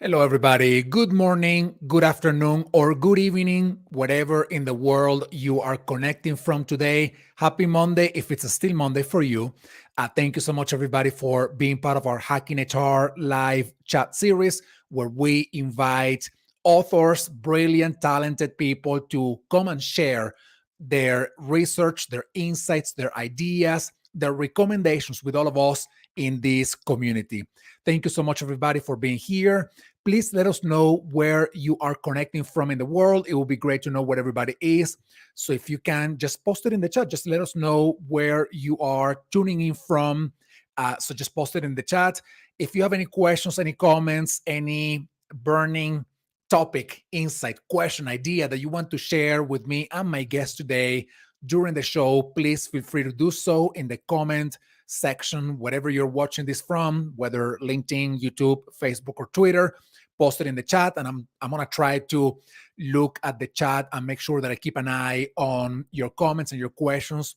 Hello, everybody. Good morning, good afternoon, or good evening, whatever in the world you are connecting from today. Happy Monday, if it's still Monday for you. Thank you so much, everybody, for being part of our Hacking HR live chat series, where we invite authors, brilliant, talented people to come and share their research, their insights, their ideas, their recommendations with all of us in this community. Thank you so much, everybody, for being here. Please let us know where you are connecting from in the world. It will be great to know where everybody is. So if you can, just post it in the chat. Just let us know where you are tuning in from. So just post it in the chat. If you have any questions, any comments, any burning topic, insight, question, idea that you want to share with me and my guest today during the show, please feel free to do so in the comment section, whatever you're watching this from, whether LinkedIn, YouTube, Facebook, or Twitter. Post it in the chat, and I'm gonna try to look at the chat and make sure that I keep an eye on your comments and your questions.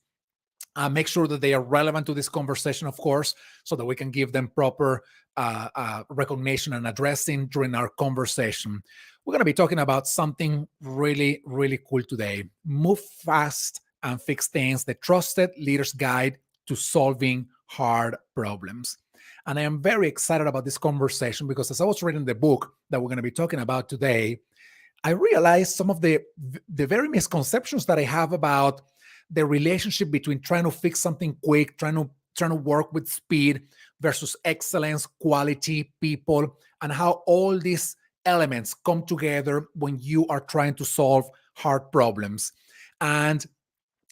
Make sure that they are relevant to this conversation, of course, so that we can give them proper recognition and addressing during our conversation. We're going to be talking about something really, really cool today. Move fast and fix things, the trusted leader's guide to solving hard problems. And I am very excited about this conversation because as I was reading the book that we're going to be talking about today, I realized some of the very misconceptions that I have about the relationship between trying to fix something quick, trying to work with speed versus excellence, quality, people, and how all these elements come together when you are trying to solve hard problems. And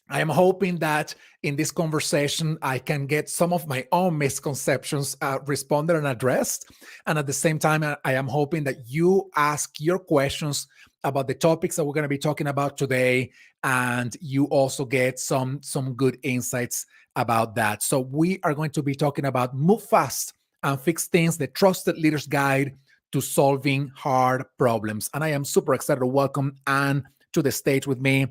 I am hoping that in this conversation, I can get some of my own misconceptions responded and addressed. And at the same time, I am hoping that you ask your questions about the topics that we're going to be talking about today, and you also get some good insights about that. So we are going to be talking about Move Fast and Fix Things, the Trusted Leader's Guide to Solving Hard Problems. And I am super excited to welcome Anne to the stage with me.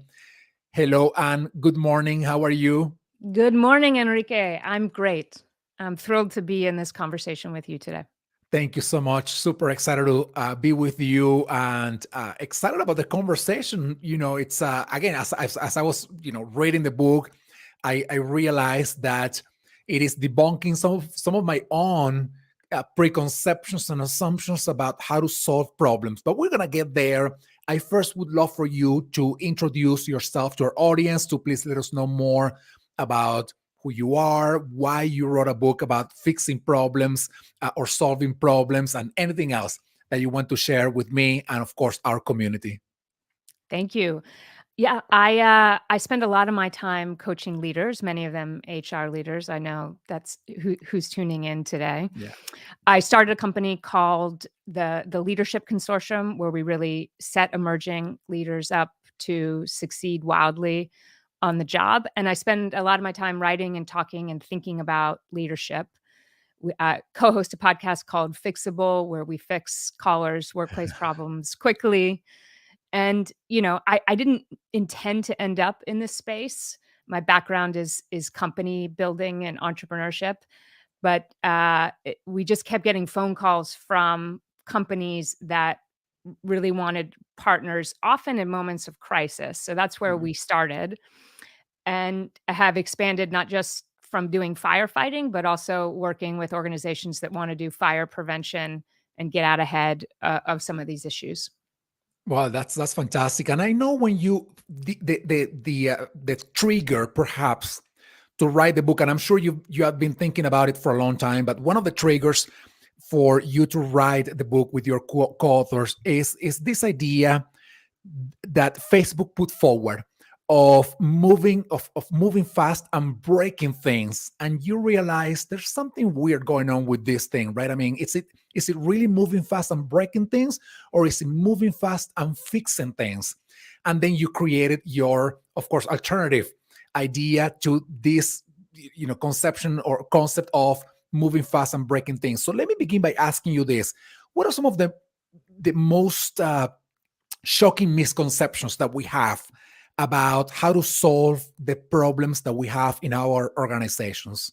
Hello, Anne. Good morning. How are you? Good morning, Enrique. I'm great. I'm thrilled to be in this conversation with you today. Thank you so much. Super excited to be with you and excited about the conversation. You know, it's again, as I was, reading the book, I realized that it is debunking some of my own preconceptions and assumptions about how to solve problems. But we're gonna get there. I first would love for you to introduce yourself to our audience, to please let us know more about who you are, why you wrote a book about fixing problems or solving problems, and anything else that you want to share with me and, of course, our community. Thank you. Yeah, I spend a lot of my time coaching leaders, many of them HR leaders. I know that's who's tuning in today. Yeah. I started a company called the Leadership Consortium, where we really set emerging leaders up to succeed wildly on the job. And I spend a lot of my time writing and talking and thinking about leadership. We co-host a podcast called Fixable, where we fix callers' workplace problems quickly. And, I didn't intend to end up in this space. My background is company building and entrepreneurship, but we just kept getting phone calls from companies that really wanted partners, often in moments of crisis. So that's where Mhm. we started, and have expanded not just from doing firefighting, but also working with organizations that want to do fire prevention and get out ahead of some of these issues. Well, that's fantastic. And I know when you the trigger perhaps to write the book, and I'm sure you have been thinking about it for a long time, but one of the triggers for you to write the book with your co-authors is this idea that Facebook put forward of moving fast and breaking things, and you realize there's something weird going on with this thing, right? I mean, is it really moving fast and breaking things, or is it moving fast and fixing things? And then you created your, of course, alternative idea to this, conception or concept of moving fast and breaking things. So let me begin by asking you this: what are some of the most shocking misconceptions that we have about how to solve the problems that we have in our organizations?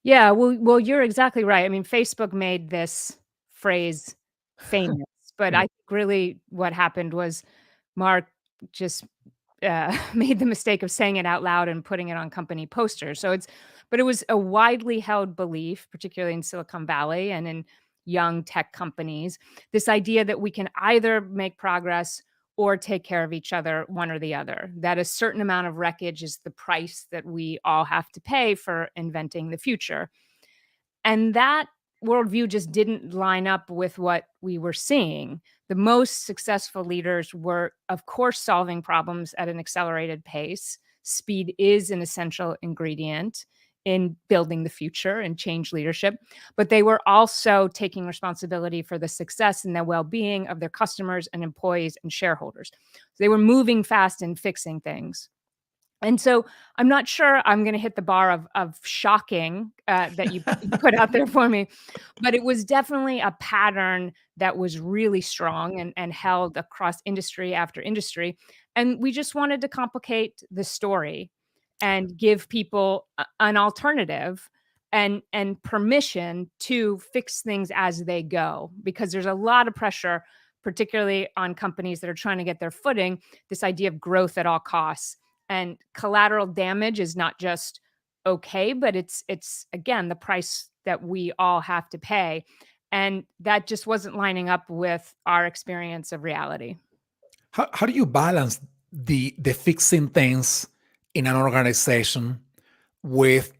Yeah, well, you're exactly right. I mean, Facebook made this phrase famous, but I Yeah. think really what happened was Mark just made the mistake of saying it out loud and putting it on company posters. But it was a widely held belief, particularly in Silicon Valley and in young tech companies, this idea that we can either make progress or take care of each other, one or the other, that a certain amount of wreckage is the price that we all have to pay for inventing the future. And that worldview just didn't line up with what we were seeing. The most successful leaders were, of course, solving problems at an accelerated pace. Speed is an essential ingredient in building the future and change leadership, but they were also taking responsibility for the success and the well-being of their customers and employees and shareholders. So they were moving fast and fixing things. And so I'm not sure I'm gonna hit the bar of shocking, that you put out there for me, but it was definitely a pattern that was really strong and held across industry after industry, and we just wanted to complicate the story and give people an alternative and permission to fix things as they go, because there's a lot of pressure, particularly on companies that are trying to get their footing, this idea of growth at all costs. And collateral damage is not just okay, but it's again the price that we all have to pay. And that just wasn't lining up with our experience of reality. How do you balance the fixing things in an organization with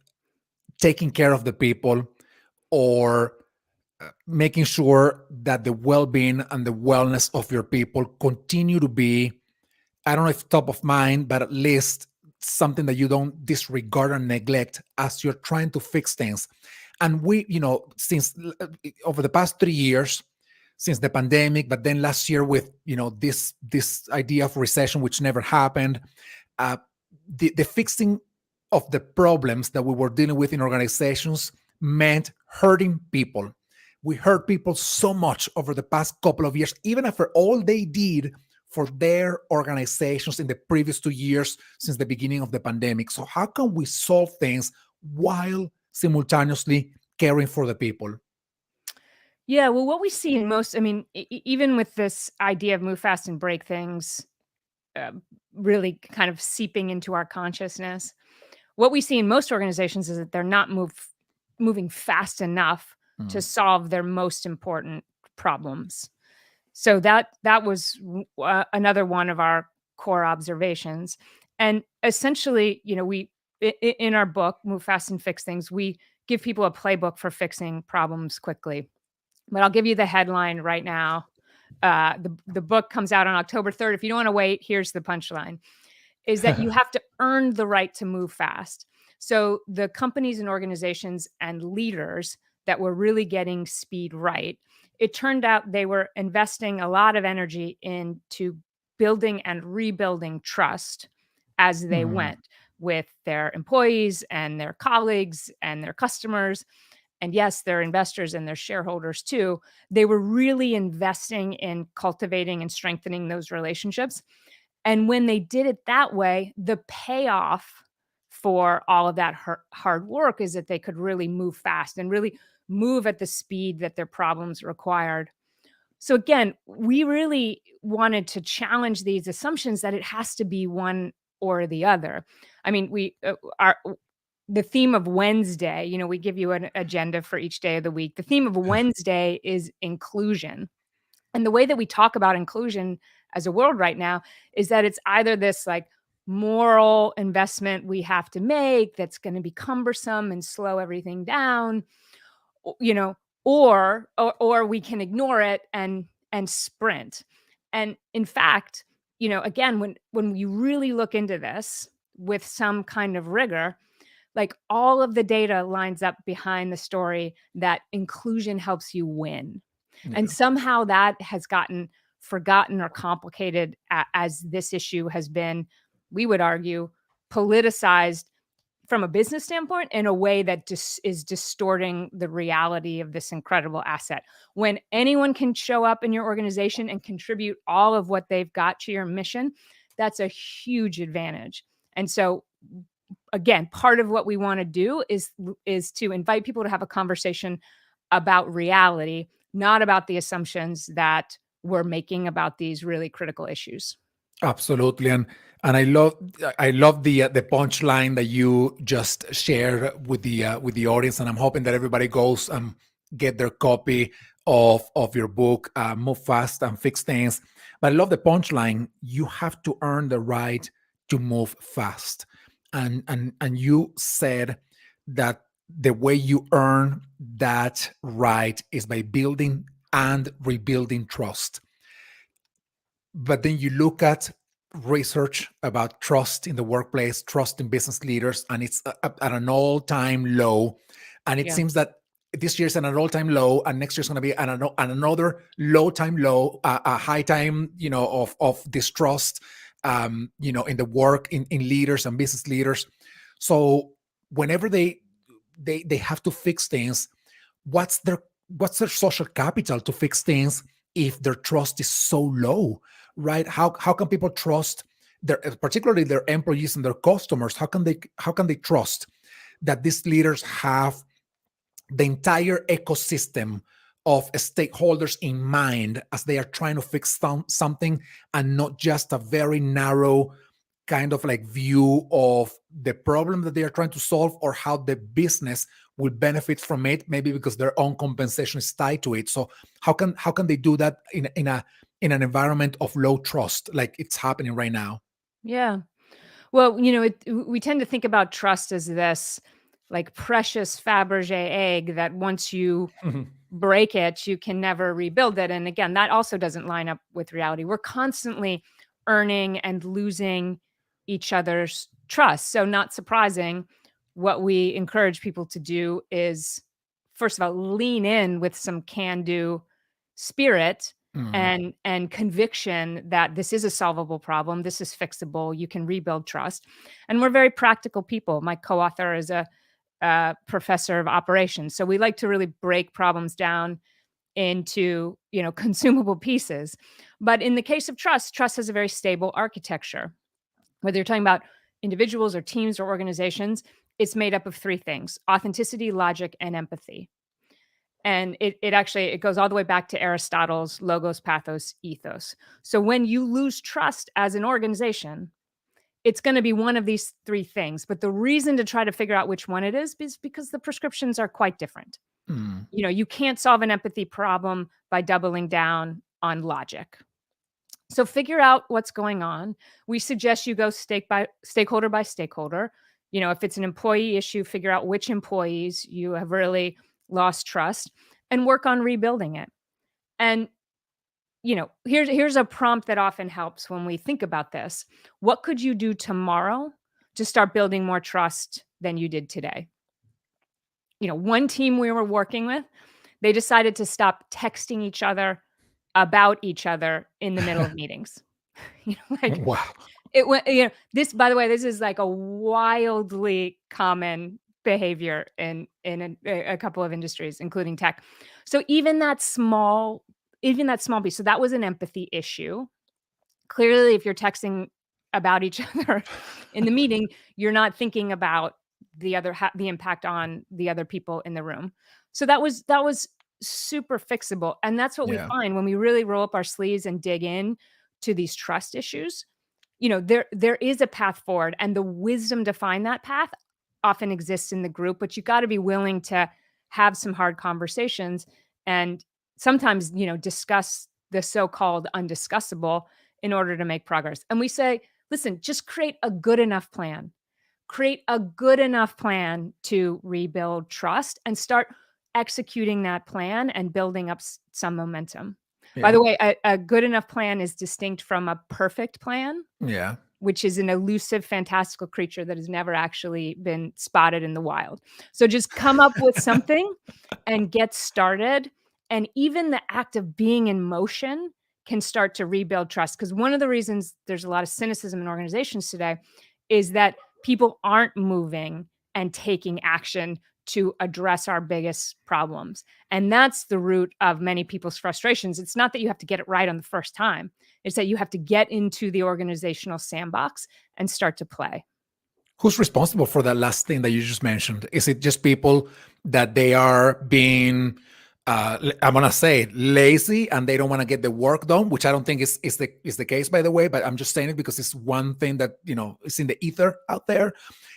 taking care of the people, or making sure that the well-being and the wellness of your people continue to be, I don't know if top of mind, but at least something that you don't disregard and neglect as you're trying to fix things? And we, since over the past 3 years, since the pandemic, but then last year with this idea of recession, which never happened, uh, the fixing of the problems that we were dealing with in organizations meant hurting people. We hurt people so much over the past couple of years, even after all they did for their organizations in the previous 2 years since the beginning of the pandemic. So, how can we solve things while simultaneously caring for the people? Yeah, well, what we see in most, I mean, even with this idea of move fast and break things, uh, really kind of seeping into our consciousness, what we see in most organizations is that they're not moving fast enough to Mm. solve their most important problems. So that was another one of our core observations. And essentially, we in our book, Move Fast and Fix Things, we give people a playbook for fixing problems quickly. But I'll give you the headline right now. The book comes out on October 3rd. If you don't want to wait, here's the punchline, is that you have to earn the right to move fast. So the companies and organizations and leaders that were really getting speed right, it turned out they were investing a lot of energy into building and rebuilding trust as they Mm, went with their employees and their colleagues and their customers. And yes, their investors and their shareholders too. They were really investing in cultivating and strengthening those relationships. And when they did it that way, the payoff for all of that hard work is that they could really move fast and really move at the speed that their problems required. So again, we really wanted to challenge these assumptions that it has to be one or the other. I mean, we are the theme of Wednesday, we give you an agenda for each day of the week. The theme of Wednesday is inclusion. And the way that we talk about inclusion as a world right now is that it's either this like moral investment we have to make that's going to be cumbersome and slow everything down, you know, or we can ignore it and sprint. And in fact, again, when you really look into this with some kind of rigor, like all of the data lines up behind the story that inclusion helps you win. And yeah. somehow that has gotten forgotten or complicated as this issue has been, we would argue, politicized from a business standpoint in a way that just is distorting the reality of this incredible asset. When anyone can show up in your organization and contribute all of what they've got to your mission, that's a huge advantage. And so again, part of what we want to do is to invite people to have a conversation about reality, not about the assumptions that we're making about these really critical issues. Absolutely, and I love the punchline that you just shared with the audience, and I'm hoping that everybody goes and get their copy of your book, Move Fast and Fix Things. But I love the punchline. You have to earn the right to move fast, and you said that the way you earn that right is by building and rebuilding trust. But then you look at research about trust in the workplace, trust in business leaders, and it's at an all-time low. And it Yeah. seems that this year's at an all-time low, and next year's going to be at another low-time low, a high time, of distrust, in the work in leaders and business leaders. So whenever they have to fix things, what's their what's their social capital to fix things if their trust is so low, right? How can people trust particularly their employees and their customers? How can they trust that these leaders have the entire ecosystem of stakeholders in mind as they are trying to fix something, and not just a very narrow kind of like view of the problem that they are trying to solve, or how the business will benefit from it, maybe because their own compensation is tied to it. So how can they do that in an environment of low trust like it's happening right now? Yeah. Well, we tend to think about trust as this like precious Fabergé egg that once you break it, you can never rebuild it. And again, that also doesn't line up with reality. We're constantly earning and losing each other's trust. So, not surprising, what we encourage people to do is, first of all, lean in with some can do spirit Mm, and conviction that this is a solvable problem. This is fixable. You can rebuild trust. And we're very practical people. My co author is a professor of operations. So we like to really break problems down into, consumable pieces. But in the case of trust, trust has a very stable architecture. Whether you're talking about individuals or teams or organizations, it's made up of three things: authenticity, logic, and empathy. And it actually it goes all the way back to Aristotle's logos, pathos, ethos. So when you lose trust as an organization, it's going to be one of these three things. But the reason to try to figure out which one it is because the prescriptions are quite different. mm. You can't solve an empathy problem by doubling down on logic. So figure out what's going on. We suggest you go stakeholder by stakeholder. If it's an employee issue, figure out which employees you have really lost trust and work on rebuilding it. And here's a prompt that often helps when we think about this. What could you do tomorrow to start building more trust than you did today? One team we were working with, they decided to stop texting each other about each other in the middle of meetings. Like Wow. it went, this, by the way, this is like a wildly common behavior in a couple of industries, including tech. So even that small piece, so that was an empathy issue. Clearly, if you're texting about each other in the meeting, you're not thinking about the impact on the other people in the room. So that was super fixable. And that's what we Yeah. find when we really roll up our sleeves and dig in to these trust issues. There is a path forward, and the wisdom to find that path often exists in the group, but you got to be willing to have some hard conversations and sometimes, discuss the so-called undiscussable in order to make progress. And we say, listen, just create a good enough plan. Create a good enough plan to rebuild trust and start executing that plan and building up some momentum. By Yeah. the way, a good enough plan is distinct from a perfect plan, Yeah. which is an elusive, fantastical creature that has never actually been spotted in the wild. So just come up with something and get started. And even the act of being in motion can start to rebuild trust. Because one of the reasons there's a lot of cynicism in organizations today is that people aren't moving and taking action to address our biggest problems. And that's the root of many people's frustrations. It's not that you have to get it right on the first time. It's that you have to get into the organizational sandbox and start to play. Who's responsible for that last thing that you just mentioned? Is it just people that they are being, I'm gonna say, lazy and they don't want to get the work done, which I don't think is the case, by the way. But I'm just saying it because it's one thing that is in the ether out there.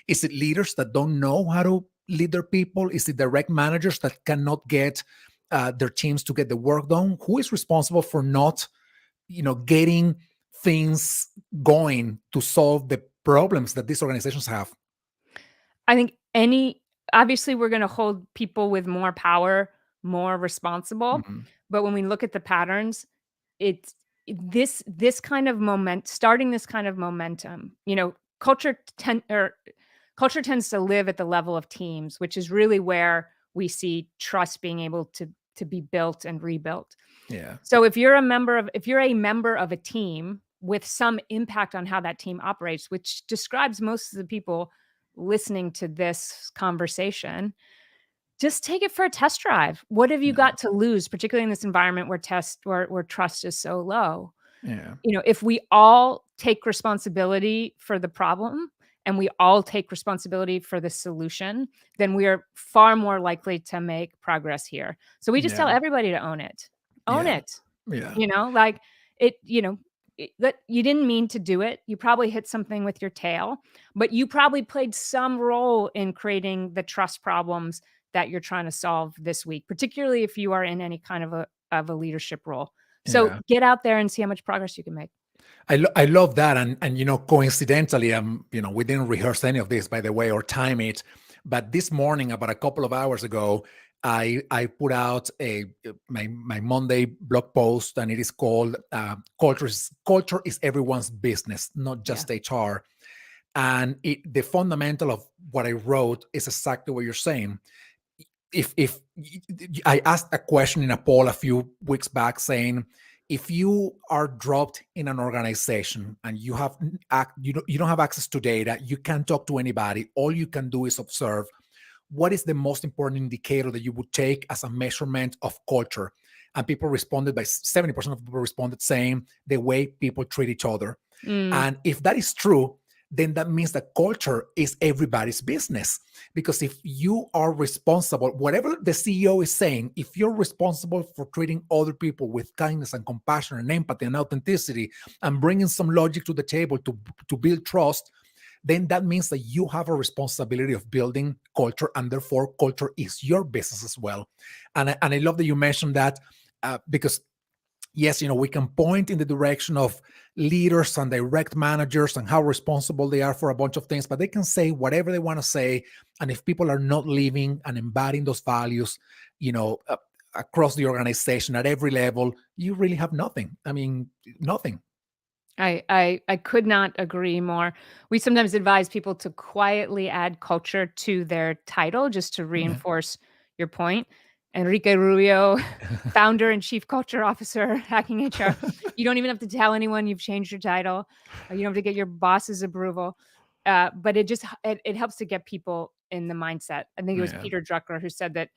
Is it leaders that don't know how to lead their people? Is it direct managers that cannot get their teams to get the work done? Who is responsible for not, getting things going to solve the problems that these organizations have? I think obviously we're going to hold people with more power more responsible, Mhm. but when we look at the patterns, it's this kind of starting this kind of momentum. Culture tends to live at the level of teams, which is really where we see trust being able to be built and rebuilt. Yeah. So if you're a member of a team with some impact on how that team operates, which describes most of the people listening to this conversation, just take it for a test drive. What have you got to lose, particularly in this environment where trust is so low? Yeah. If we all take responsibility for the problem and we all take responsibility for the solution, then we are far more likely to make progress here. So we just tell Yeah. everybody to own it. Own Yeah. it. Yeah. Like that you didn't mean to do it. You probably hit something with your tail, but you probably played some role in creating the trust problems that you're trying to solve this week, particularly if you are in any kind of a leadership role. So Yeah. get out there and see how much progress you can make. I love that. And coincidentally, we didn't rehearse any of this, by the way, or time it. But this morning, about a couple of hours ago, I put out my Monday blog post, and it is called "Culture is everyone's business, not just HR." And the fundamental of what I wrote is exactly what you're saying. If I asked a question in a poll a few weeks back saying, if you are dropped in an organization and you don't have access to data, you can't talk to anybody, all you can do is observe, what is the most important indicator that you would take as a measurement of culture? And people responded, by 70% of people responded saying the way people treat each other. And if that is true, then that means that culture is everybody's business. Because if you are responsible, whatever the CEO is saying, if you're responsible for treating other people with kindness and compassion and empathy and authenticity and bringing some logic to the table to build trust, then that means that you have a responsibility of building culture, and therefore culture is your business as well. And I love that you mentioned that because yes, we can point in the direction of leaders and direct managers and how responsible they are for a bunch of things, but they can say whatever they want to say. And if people are not living and embodying those values, across the organization at every level, you really have nothing. I mean, nothing. I could not agree more. We sometimes advise people to quietly add culture to their title just to Yeah. reinforce your point. Enrique Rubio, founder and chief culture officer, Hacking HR. You don't even have to tell anyone you've changed your title. You don't have to get your boss's approval. But it helps to get people in the mindset. I think it was Yeah. Peter Drucker who said that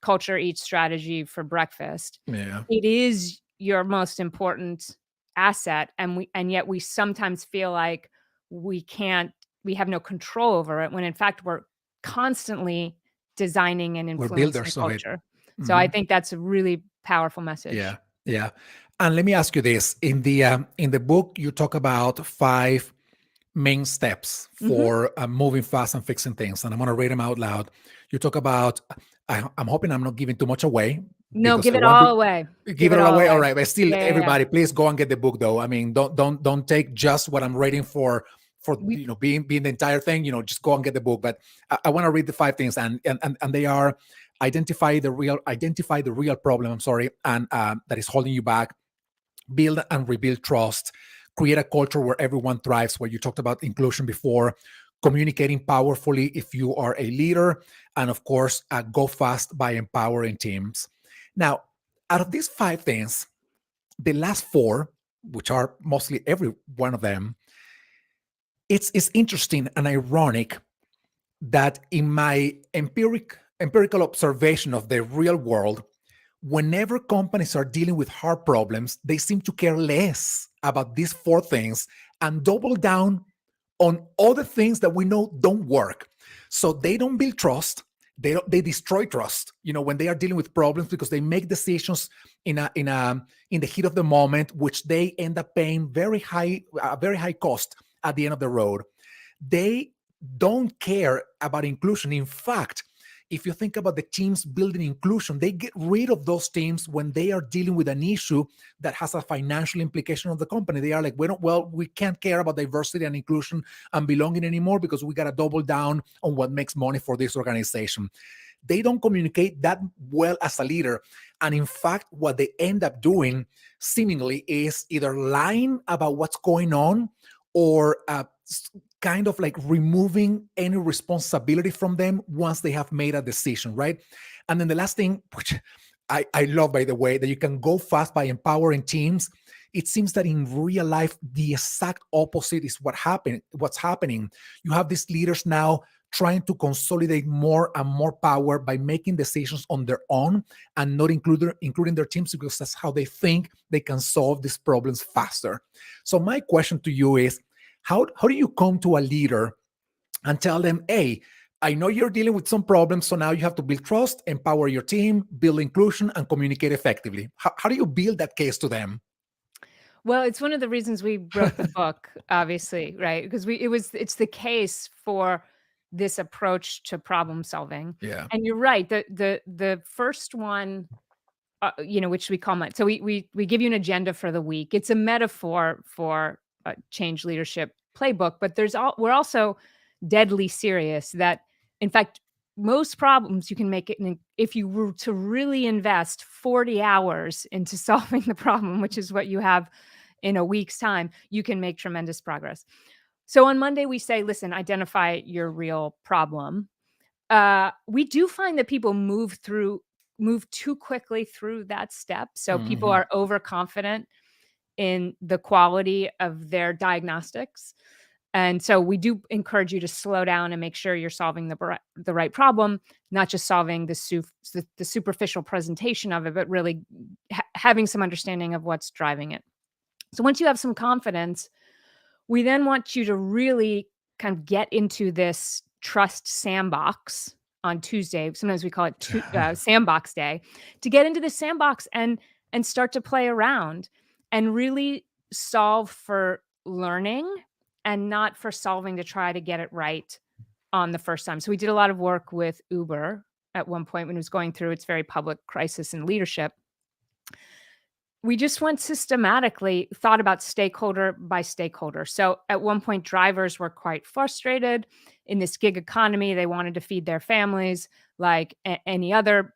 culture eats strategy for breakfast. Yeah. It is your most important asset, and yet we sometimes feel like we have no control over it, when in fact we're constantly designing and We're influencing builders of it. culture. So I Mhm. think that's a really powerful message. Yeah. Yeah. And let me ask you this. In the book, you talk about 5 main steps for moving fast and fixing things. And I'm going to read them out loud. You talk about, I'm hoping I'm not giving too much away, No, because give I it want all away. give it all away. All away. right. But still, Yeah. everybody, please go and get the book though. I mean, don't take just what I'm reading for We being the entire thing, just go and get the book. But I want to read the 5 things, and they are: identify the real problem, I'm sorry, and that is holding you back; build and rebuild trust; create a culture where everyone thrives, where you talked about inclusion before; communicating powerfully if you are a leader; and of course, go fast by empowering teams. Now, out of these 5 things, the last 4, which are mostly every one of them, it's interesting and ironic that in my empirical observation of the real world, whenever companies are dealing with hard problems, they seem to care less about these 4 things and double down on other things that we know don't work. So they don't build trust. They destroy trust, when they are dealing with problems, because they make decisions in the heat of the moment, which they end up paying very high cost at the end of the road. They don't care about inclusion. In fact, if you think about the teams building inclusion, they get rid of those teams when they are dealing with an issue that has a financial implication of the company. They are like, we can't care about diversity and inclusion and belonging anymore, because we got to double down on what makes money for this organization. They don't communicate that well as a leader. And in fact, what they end up doing seemingly is either lying about what's going on, or kind of like removing any responsibility from them once they have made a decision, right? And then the last thing, which I love, by the way, that you can go fast by empowering teams. It seems that in real life, the exact opposite is what's happening. You have these leaders now trying to consolidate more and more power by making decisions on their own and not including their teams, because that's how they think they can solve these problems faster. So my question to you is, how do you come to a leader and tell them, hey, I know you're dealing with some problems, so now you have to build trust, empower your team, build inclusion, and communicate effectively? How do you build that case to them? Well, it's one of the reasons we wrote the book, obviously, right? Because it's the case for this approach to problem solving. Yeah. And you're right. The first one, which we call so we give you an agenda for the week. It's a metaphor for a change leadership playbook, but we're also deadly serious that, in fact, most problems you can make it if you were to really invest 40 hours into solving the problem, which is what you have in a week's time, you can make tremendous progress. So on Monday, we say, listen, identify your real problem. We do find that people move too quickly through that step. So people Mhm. are overconfident in the quality of their diagnostics. And so we do encourage you to slow down and make sure you're solving the right problem, not just solving the superficial presentation of it, but really having some understanding of what's driving it. So once you have some confidence, we then want you to really kind of get into this trust sandbox on Tuesday. Sometimes we call it sandbox day, to get into the sandbox and start to play around and really solve for learning and not for solving to try to get it right on the first time. So we did a lot of work with Uber at one point when it was going through its very public crisis in leadership. we just went systematically thought about stakeholder by stakeholder. So at one point, drivers were quite frustrated in this gig economy. They wanted to feed their families like any other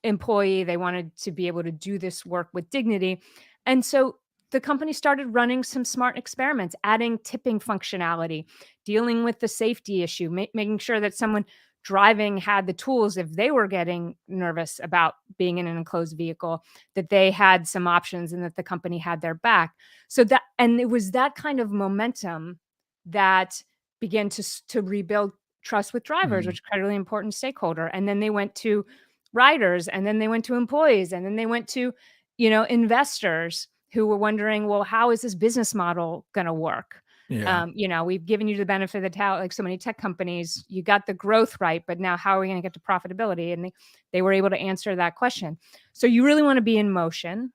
employee. They wanted to be able to do this work with dignity. And so the company started running some smart experiments, adding tipping functionality, dealing with the safety issue, making sure that someone driving had the tools if they were getting nervous about being in an enclosed vehicle, that they had some options and that the company had their back. So that, and it was that kind of momentum that began to rebuild trust with drivers, which is a critically important stakeholder. And then they went to riders, and then they went to employees, and then they went to, investors who were wondering, well, how is this business model going to work? Yeah. We've given you the benefit of the doubt, like so many tech companies, you got the growth right, but now how are we going to get to profitability? And they were able to answer that question. So you really want to be in motion.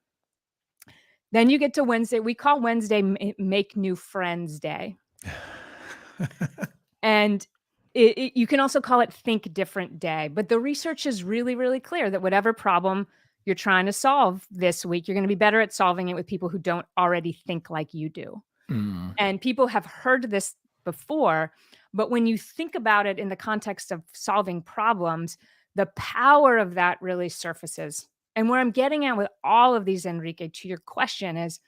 Then you get to Wednesday. We call Wednesday Make New Friends Day. And you can also call it Think Different Day. But the research is really, really clear that whatever problem you're trying to solve this week, you're going to be better at solving it with people who don't already think like you do. And people have heard this before, but when you think about it in the context of solving problems, the power of that really surfaces. And where I'm getting at with all of these, Enrique, to your question, is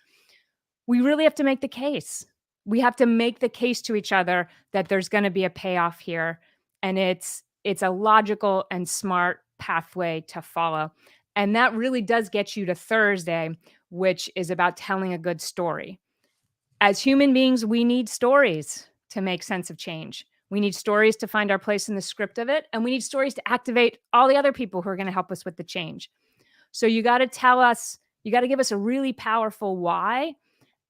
we really have to make the case. We have to make the case to each other that there's going to be a payoff here, and it's a logical and smart pathway to follow. And that really does get you to Thursday, which is about telling a good story. As human beings, we need stories to make sense of change. We need stories to find our place in the script of it, and we need stories to activate all the other people who are going to help us with the change. So you got to tell us, you got to give us a really powerful why,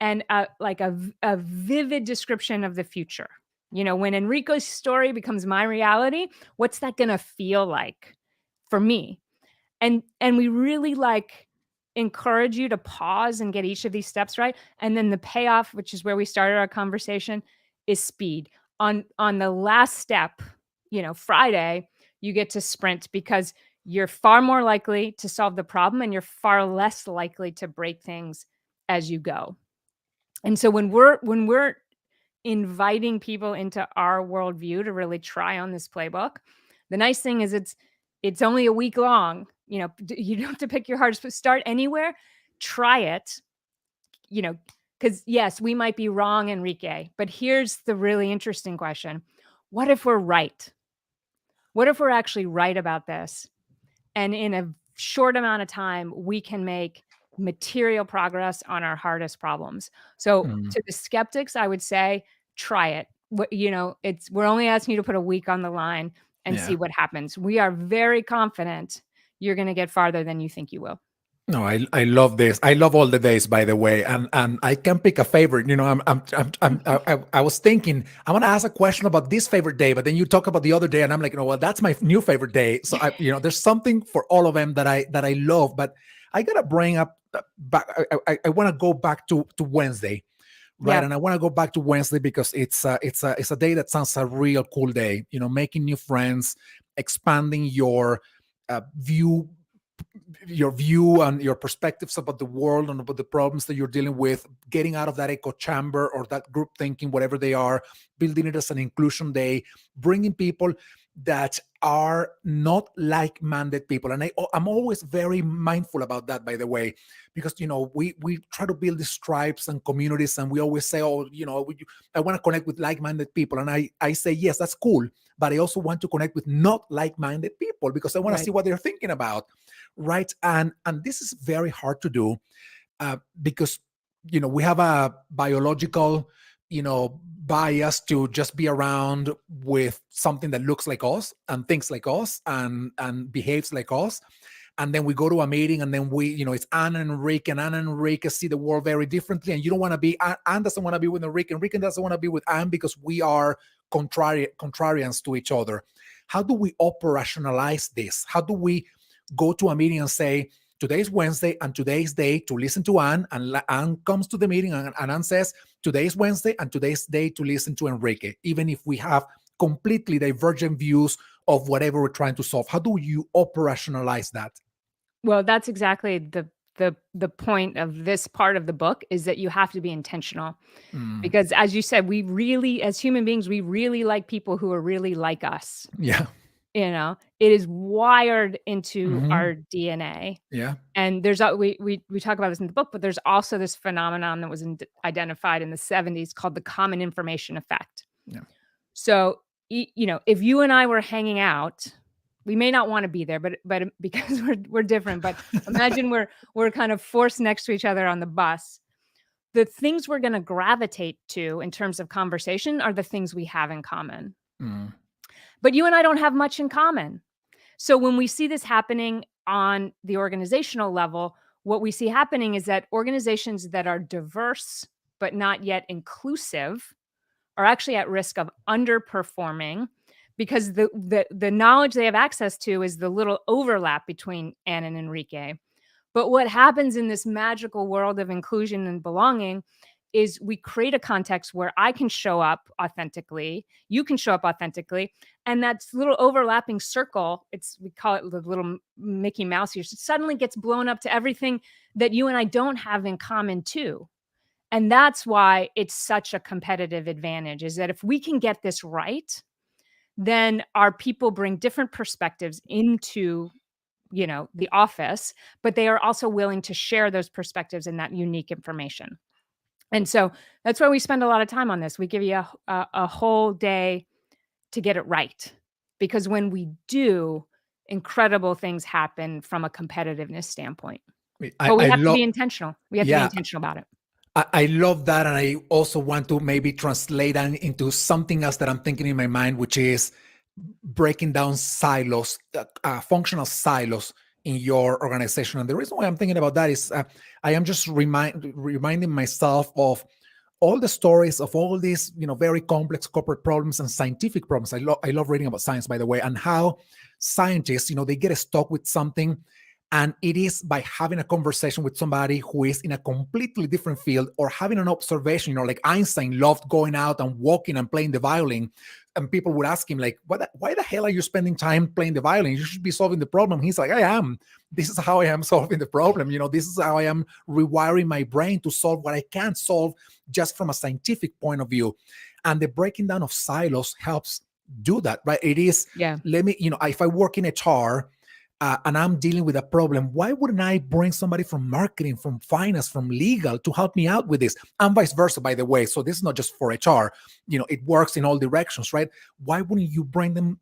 and a vivid description of the future. When Enrico's story becomes my reality, what's that going to feel like for me? And we really encourage you to pause and get each of these steps right. And then the payoff, which is where we started our conversation, is speed. On the last step, Friday, you get to sprint, because you're far more likely to solve the problem and you're far less likely to break things as you go. And so when we're inviting people into our worldview to really try on this playbook, the nice thing is it's only a week long. You don't have to pick your hardest, but start anywhere, try it, because yes, we might be wrong, Enrique, but here's the really interesting question. What if we're right? What if we're actually right about this? And in a short amount of time, we can make material progress on our hardest problems. So to the skeptics, I would say, try it. We're only asking you to put a week on the line and see what happens. We are very confident you're going to get farther than you think you will. No, I love this. I love all the days, by the way, and I can pick a favorite. I was thinking I want to ask a question about this favorite day, but then you talk about the other day, and I'm like, well, that's my new favorite day. So there's something for all of them that I love, but I gotta bring up back. I want to go back to Wednesday, right? Yeah. And I want to go back to Wednesday because it's a day that sounds a real cool day. Making new friends, expanding your view and your perspectives about the world and about the problems that you're dealing with, getting out of that echo chamber or that group thinking, whatever they are, building it as an inclusion day, bringing people that are not like-minded people. And I'm always very mindful about that, by the way, because, we try to build these tribes and communities, and we always say, I want to connect with like-minded people. And I say, yes, that's cool. But I also want to connect with not like-minded people because I want to see what they're thinking about. Right. And this is very hard to do because, we have a biological, bias to just be around with something that looks like us and thinks like us and behaves like us. And then we go to a meeting and then it's Anne and Enrique, and Anne and Enrique see the world very differently. And you don't want to be, Anne doesn't want to be with Enrique. Enrique doesn't want to be with Anne because we are contrarians to each other. How do we operationalize this? How do we go to a meeting and say, today's Wednesday and today's day to listen to Anne, and Anne comes to the meeting and Anne says, today's Wednesday and today's day to listen to Enrique, even if we have completely divergent views of whatever we're trying to solve? How do you operationalize that? Well, that's exactly the point of this part of the book is that you have to be intentional. Mm, Because as you said, we really, as human beings, we really like people who are really like us. yeah. It is wired into Hmm. our DNA. Yeah. And there's a we talk about this in the book, but there's also this phenomenon that was identified in the 70s called the common information effect. Yeah. So, if you and I were hanging out, we may not wanna be there, but because we're different, but imagine we're kind of forced next to each other on the bus. The things we're gonna gravitate to in terms of conversation are the things we have in common. Mm, But you and I don't have much in common. So when we see this happening on the organizational level, what we see happening is that organizations that are diverse but not yet inclusive are actually at risk of underperforming because the knowledge they have access to is the little overlap between Anne and Enrique. But what happens in this magical world of inclusion and belonging is we create a context where I can show up authentically, you can show up authentically, and that little overlapping circle, we call it the little Mickey Mouse here, suddenly gets blown up to everything that you and I don't have in common too. And that's why it's such a competitive advantage is that if we can get this right, then our people bring different perspectives into the office, but they are also willing to share those perspectives and that unique information. And so that's why we spend a lot of time on this. We give you a whole day to get it right. Because when we do, incredible things happen from a competitiveness standpoint. But we I have to be love, intentional. We have to be yeah, intentional about it. I love that. And I also want to maybe translate that into something else that I'm thinking in my mind, which is breaking down silos, functional silos in your organization. And the reason why I'm thinking about that is I am just reminding myself of all the stories of all these, very complex corporate problems and scientific problems. I love reading about science, by the way, and how scientists, they get stuck with something. And it is by having a conversation with somebody who is in a completely different field or having an observation, like Einstein loved going out and walking and playing the violin. And people would ask him, like, why the hell are you spending time playing the violin? You should be solving the problem. He's like, I am. This is how I am solving the problem. This is how I am rewiring my brain to solve what I can't solve just from a scientific point of view. And the breaking down of silos helps do that, right? It is, Yeah. if I work in HR, and I'm dealing with a problem, why wouldn't I bring somebody from marketing, from finance, from legal to help me out with this? And vice versa, by the way. So this is not just for HR. It works in all directions, right? Why wouldn't you bring them,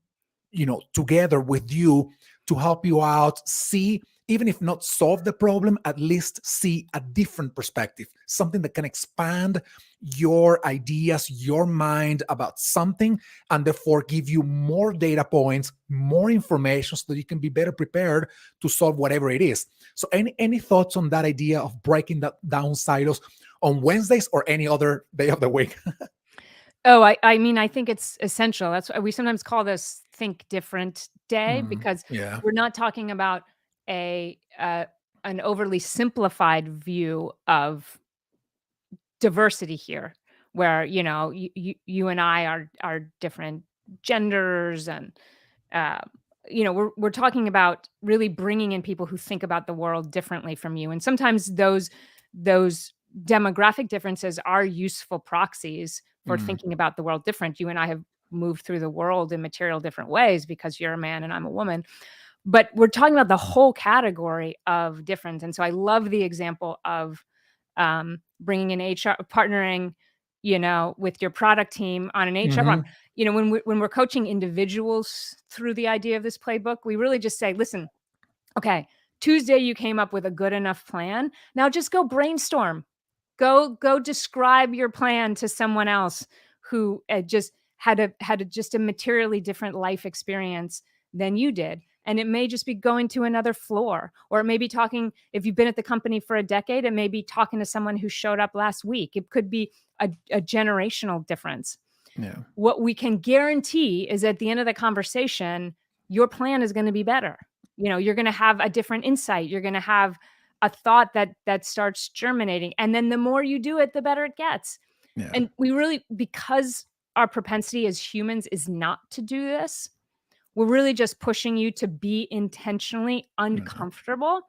together with you to help you out, see, even if not solve the problem, at least see a different perspective, something that can expand your ideas, your mind about something, and therefore give you more data points, more information so that you can be better prepared to solve whatever it is. So any thoughts on that idea of breaking that down silos on Wednesdays or any other day of the week? Oh, I mean, I think it's essential. That's why we sometimes call this Think Different Day because Yeah. we're not talking about a an overly simplified view of diversity here, where you and I are different genders, and uh, we're talking about really bringing in people who think about the world differently from you, and sometimes those demographic differences are useful proxies for Mm, thinking about the world different. You and I have moved through the world in material different ways because you're a man and I'm a woman, but we're talking about the whole category of difference. And so I love the example of bringing in HR, partnering, with your product team on an HR problem. mhm, When we're coaching individuals through the idea of this playbook, we really just say, listen, okay, Tuesday you came up with a good enough plan. Now just go brainstorm. Go describe your plan to someone else who just had a materially different life experience than you did. And it may just be going to another floor, or it may be talking, if you've been at the company for a decade, it may be talking to someone who showed up last week. It could be a generational difference. yeah. What we can guarantee is at the end of the conversation, your plan is going to be better. You're going to have a different insight. You're going to have a thought that starts germinating. And then the more you do it, the better it gets. Yeah. And we really, because our propensity as humans is not to do this, we're really just pushing you to be intentionally Yeah. uncomfortable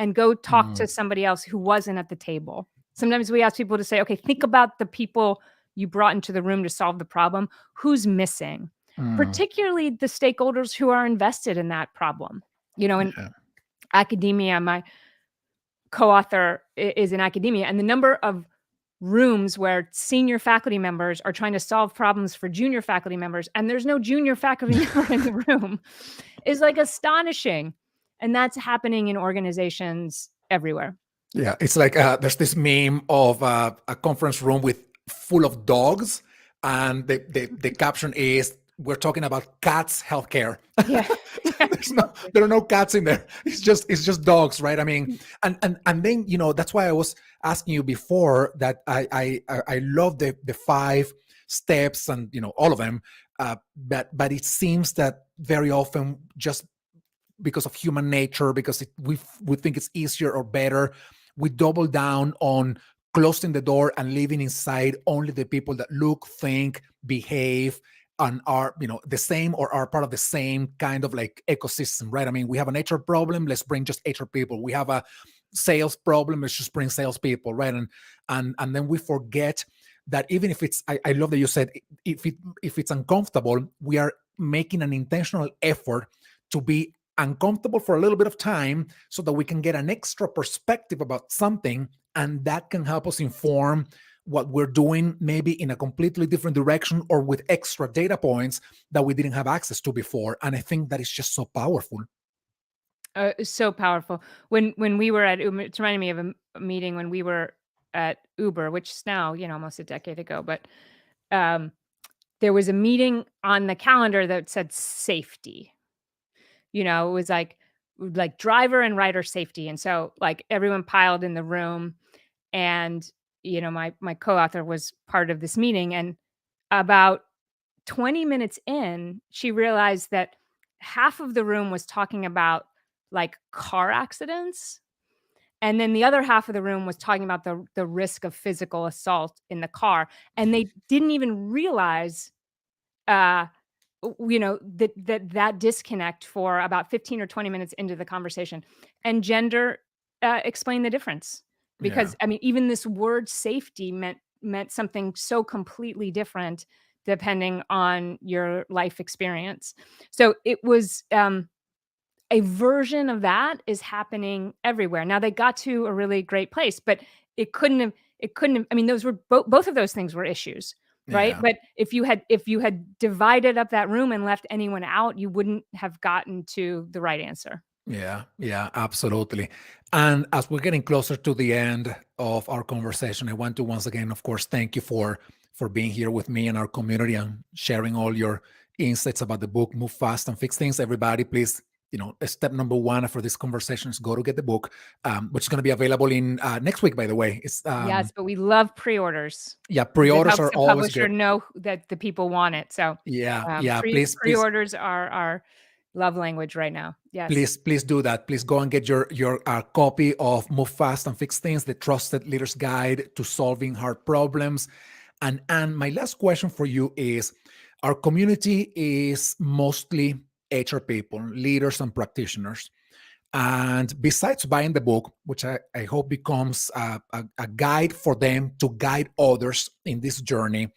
and go talk to Mm, somebody else who wasn't at the table. Sometimes we ask people to say, okay, think about the people you brought into the room to solve the problem. Who's missing? mm, Particularly the stakeholders who are invested in that problem. In yeah. academia, my co-author is in academia, and the number of rooms where senior faculty members are trying to solve problems for junior faculty members, and there's no junior faculty member in the room, is like astonishing. And that's happening in organizations everywhere. Yeah, it's like there's this meme of a conference room with full of dogs, and the caption is, "We're talking about cats healthcare." Yeah. Yeah, exactly. There are no cats in there. It's just dogs, right? I mean, and then that's why I was asking you before that I love the 5 steps and all of them, but it seems that very often, just because of human nature, because we think it's easier or better, we double down on closing the door and leaving inside only the people that look, think, behave, and are the same, or are part of the same kind of like ecosystem, right? I mean, we have an HR problem, let's bring just HR people. We have a sales problem, let's just bring salespeople, right? And then we forget that even if it's, I love that you said, if it's uncomfortable, we are making an intentional effort to be uncomfortable for a little bit of time so that we can get an extra perspective about something, and that can help us inform what we're doing, maybe in a completely different direction or with extra data points that we didn't have access to before. And I think that is just so powerful. It's so powerful. When we were at Uber, it's reminding me of a meeting when we were at Uber, which is now, almost a decade ago, but um, there was a meeting on the calendar that said safety. It was like driver and rider safety, and so, like, everyone piled in the room, and, my co-author was part of this meeting, and about 20 minutes in, she realized that half of the room was talking about, like, car accidents, and then the other half of the room was talking about the risk of physical assault in the car, and they didn't even realize, uh that disconnect for about 15 or 20 minutes into the conversation. And gender explained the difference, Yeah. because I mean, even this word safety meant something so completely different depending on your life experience. So it was a version of that is happening everywhere. Now they got to a really great place, but it couldn't have, I mean, those were both of those things were issues, right? Yeah. But if you had divided up that room and left anyone out, you wouldn't have gotten to the right answer. Yeah, yeah, absolutely. And as we're getting closer to the end of our conversation, I want to once again, of course, thank you for being here with me and our community and sharing all your insights about the book, Move Fast and Fix Things. Everybody, please, step number one for this conversation is go to get the book, which is going to be available in next week, by the way. It's Yes, but we love pre-orders Yeah, because it pre-orders helps are the always publisher good. know that the people want it. So, Yeah, yeah. Please, pre-orders are our love language right now. Yes. please do that. Please go and get your copy of Move Fast and Fix Things, the trusted leader's guide to solving hard problems. And my last question for you is, our community is mostly HR people, leaders and practitioners. And besides buying the book, which I hope becomes a guide for them to guide others in this journey,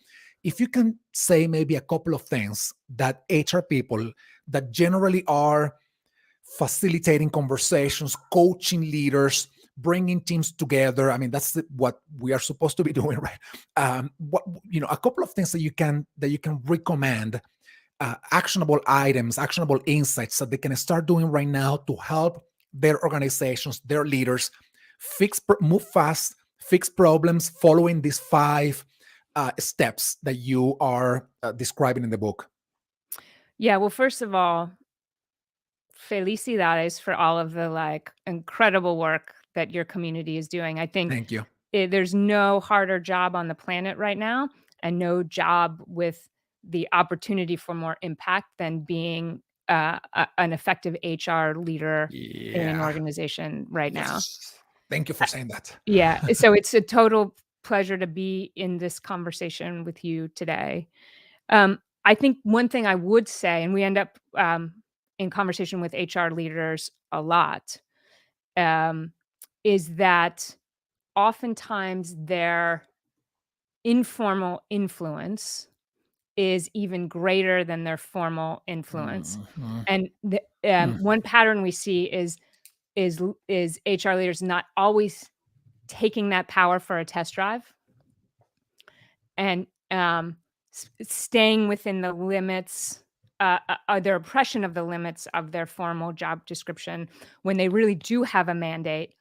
if you can say maybe a couple of things that HR people that generally are facilitating conversations, coaching leaders, bringing teams together. I mean, that's what we are supposed to be doing, right? What a couple of things that you can recommend, actionable items, actionable insights that they can start doing right now to help their organizations, their leaders, move fast, fix problems, following these 5 steps that you are describing in the book. Yeah, well, first of all, felicidades for all of the, like, incredible work that your community is doing. I think Thank you. there's no harder job on the planet right now, and no job with the opportunity for more impact than being an effective HR leader in an Yeah. organization right now. Yes. Thank you for Uh, saying that. Yeah, so it's a total pleasure to be in this conversation with you today. I think one thing I would say, and we end up in conversation with HR leaders a lot, um, is that oftentimes their informal influence is even greater than their formal influence. Mhm. And Mm. one pattern we see is HR leaders not always taking that power for a test drive and staying within the limits, their oppression of the limits of their formal job description when they really do have a mandate,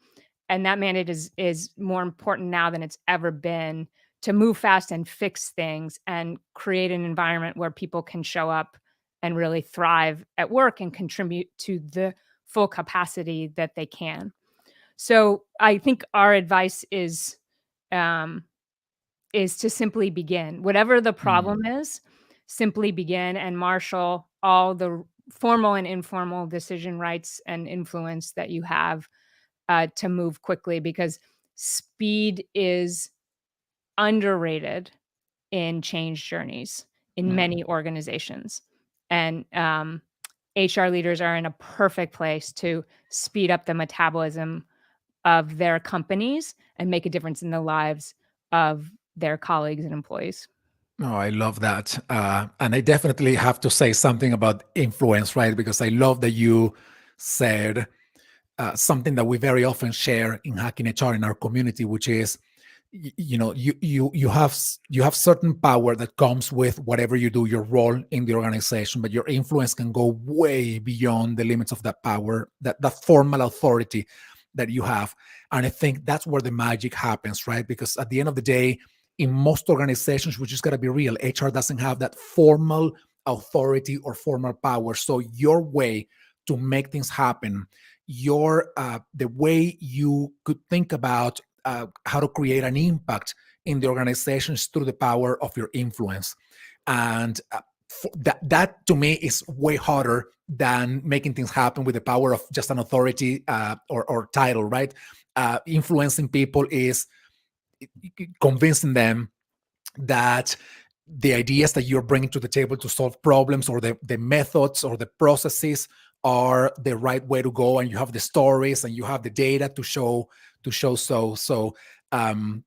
and that mandate is more important now than it's ever been to move fast and fix things and create an environment where people can show up and really thrive at work and contribute to the full capacity that they can. So I think our advice um, is to simply begin. Whatever the Mm. problem is, simply begin and marshal all the formal and informal decision rights and influence that you have to move quickly because speed is underrated in change journeys in Mm. many organizations. And HR leaders are in a perfect place to speed up the metabolism of their companies and make a difference in the lives of their colleagues and employees. Oh, I love that. And I definitely have to say something about influence, right? Because I love that you said something that we very often share in Hacking HR in our community, which is, you have certain power that comes with whatever you do, your role in the organization, but your influence can go way beyond the limits of that power, that formal authority that you have. And I think that's where the magic happens, right? Because at the end of the day, in most organizations, we just got to be real. HR doesn't have that formal authority or formal power. So your way to make things happen, the way you could think about how to create an impact in the organization is through the power of your influence. And that to me is way harder than making things happen with the power of just an authority or title, right? Influencing people is convincing them that the ideas that you're bringing to the table to solve problems, or the methods or the processes, are the right way to go, and you have the stories and you have the data to show. This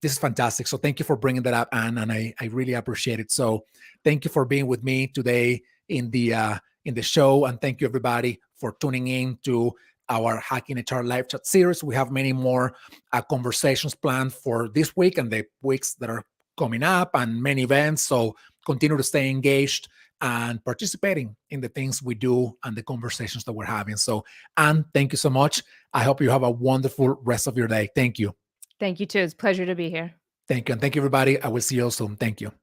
is fantastic. So thank you for bringing that up, Anne, and I really appreciate it. So thank you for being with me today in the show, and thank you everybody for tuning in to our Hacking HR live chat series. We have many more conversations planned for this week and the weeks that are coming up, and many events. So continue to stay engaged and participating in the things we do and the conversations that we're having. So, Anne, thank you so much. I hope you have a wonderful rest of your day. Thank you. Thank you too. It's a pleasure to be here. Thank you. And thank you, everybody. I will see you all soon. Thank you.